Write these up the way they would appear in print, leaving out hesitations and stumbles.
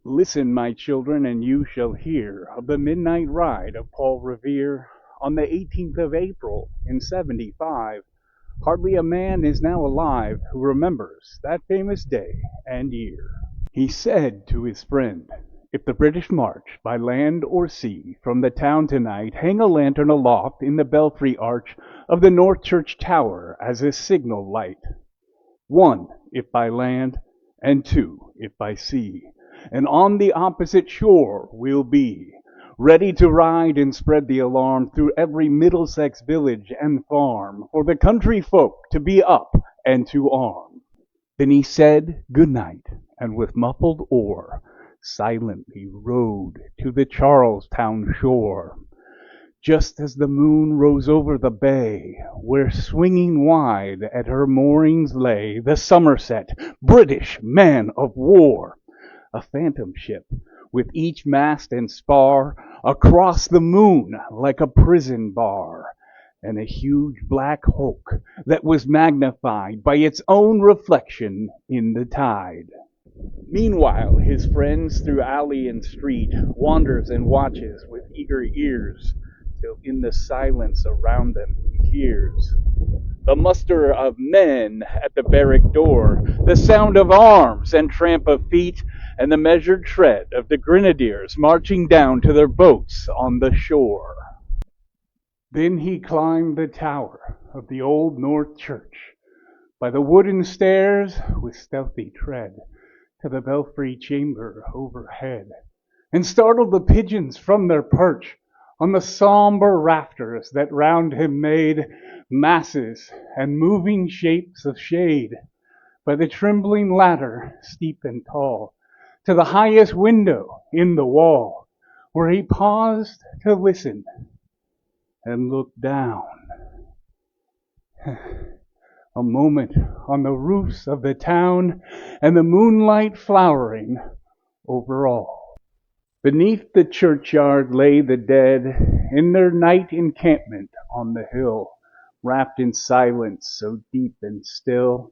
Listen, my children, and you shall hear of the midnight ride of Paul Revere on the 18th of April in 75. Hardly a man is now alive who remembers that famous day and year. He said to his friend, "If the British march by land or sea from the town tonight, hang a lantern aloft in the belfry arch of the North Church tower as a signal light. 1, if by land, and 2, if by sea. And on the opposite shore we'll be, ready to ride and spread the alarm through every Middlesex village and farm, for the country folk to be up and to arm." Then he said good night, and with muffled oar silently rowed to the Charlestown shore. Just as the moon rose over the bay, where swinging wide at her moorings lay the Somerset, British man of war, a phantom ship with each mast and spar across the moon like a prison bar, and a huge black hulk that was magnified by its own reflection in the tide. Meanwhile his friends through alley and street wanders and watches with eager ears, till in the silence around them he hears the muster of men at the barrack door, the sound of arms and tramp of feet, and the measured tread of the grenadiers marching down to their boats on the shore. Then he climbed the tower of the old North Church, by the wooden stairs with stealthy tread, to the belfry chamber overhead, and startled the pigeons from their perch on the sombre rafters that round him made masses and moving shapes of shade, by the trembling ladder, steep and tall, to the highest window in the wall, where he paused to listen and look down. A moment on the roofs of the town, and the moonlight flowering over all. Beneath the churchyard lay the dead in their night encampment on the hill, wrapped in silence so deep and still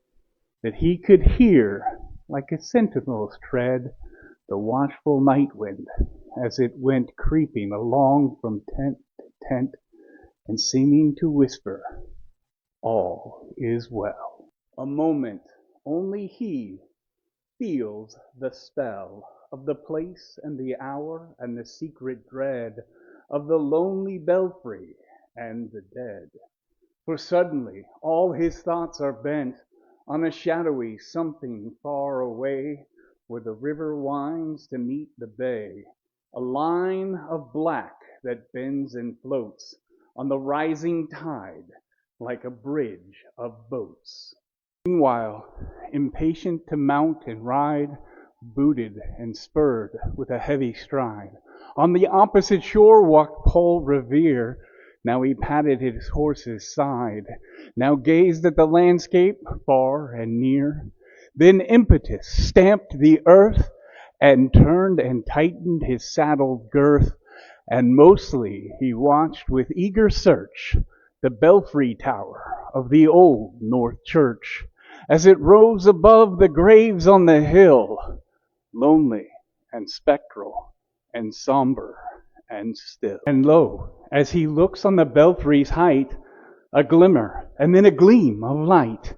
that he could hear, like a sentinel's tread, the watchful night wind as it went creeping along from tent to tent, and seeming to whisper, "All is well." A moment only he feels the spell of the place and the hour and the secret dread of the lonely belfry and the dead. For suddenly all his thoughts are bent on a shadowy something far away, where the river winds to meet the bay, a line of black that bends and floats on the rising tide like a bridge of boats. Meanwhile, impatient to mount and ride, booted and spurred with a heavy stride, on the opposite shore walked Paul Revere. Now he patted his horse's side, now gazed at the landscape far and near, then impetus stamped the earth, and turned and tightened his saddle girth, and mostly he watched with eager search the belfry tower of the old North Church, as it rose above the graves on the hill, lonely and spectral and somber and still. And lo, as he looks on the belfry's height, a glimmer and then a gleam of light.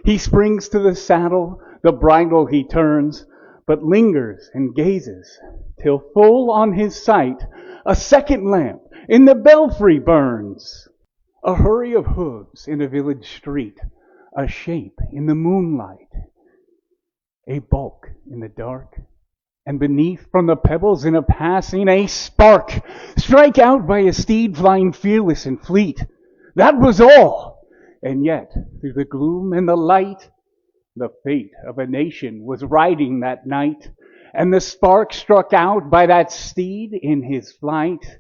He springs to the saddle, the bridle he turns, but lingers and gazes, till full on his sight a second lamp in the belfry burns. A hurry of hooves in a village street, a shape in the moonlight, a bulk in the dark, and beneath from the pebbles in a passing a spark, strike out by a steed flying fearless and fleet. That was all, and yet through the gloom and the light, the fate of a nation was riding that night, and the spark struck out by that steed in his flight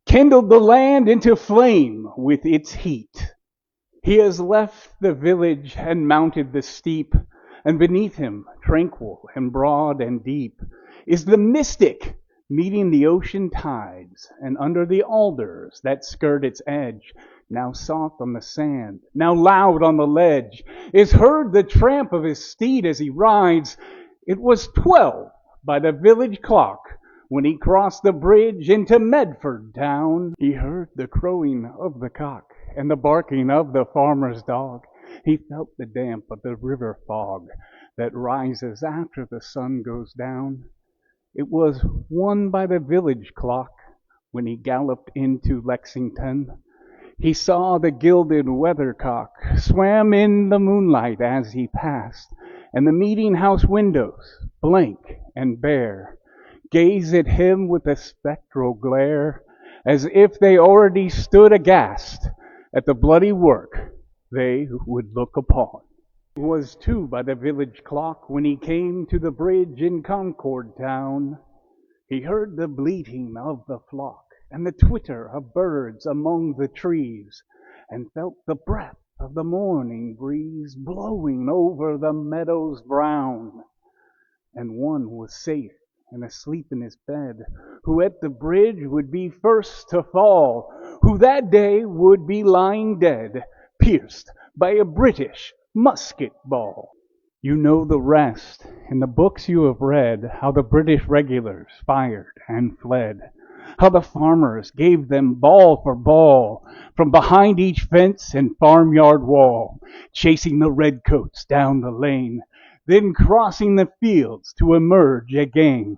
kindled the land into flame with its heat. He has left the village and mounted the steep, and beneath him, tranquil and broad and deep, is the mystic meeting the ocean tides, and under the alders that skirt its edge, now soft on the sand, now loud on the ledge, is heard the tramp of his steed as he rides. It was 12 by the village clock, when he crossed the bridge into Medford town. He heard the crowing of the cock and the barking of the farmer's dog. He felt the damp of the river fog that rises after the sun goes down. It was 1 by the village clock when he galloped into Lexington. He saw the gilded weathercock swam in the moonlight as he passed, and the meeting house windows, blank and bare, gaze at him with a spectral glare, as if they already stood aghast at the bloody work they would look upon. It was 2 by the village clock when he came to the bridge in Concord town. He heard the bleating of the flock and the twitter of birds among the trees, and felt the breath of the morning breeze blowing over the meadows brown. And one was safe and asleep in his bed, who at the bridge would be first to fall, who that day would be lying dead, pierced by a British musket ball. You know the rest. In the books you have read, how the British regulars fired and fled, how the farmers gave them ball for ball from behind each fence and farmyard wall, chasing the redcoats down the lane, then crossing the fields to emerge again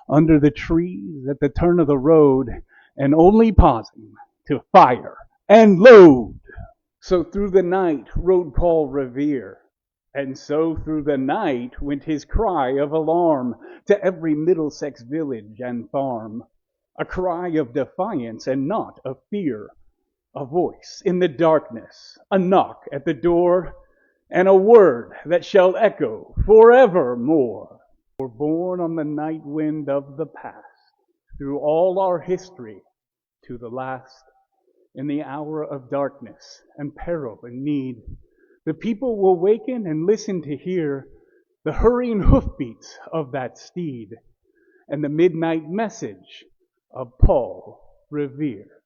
under the trees at the turn of the road, and only pausing to fire and load. So through the night rode Paul Revere, and so through the night went his cry of alarm to every Middlesex village and farm, a cry of defiance and not of fear, a voice in the darkness, a knock at the door, and a word that shall echo forevermore. We're born on the night wind of the past, through all our history to the last. In the hour of darkness and peril and need, the people will waken and listen to hear the hurrying hoofbeats of that steed and the midnight message of Paul Revere.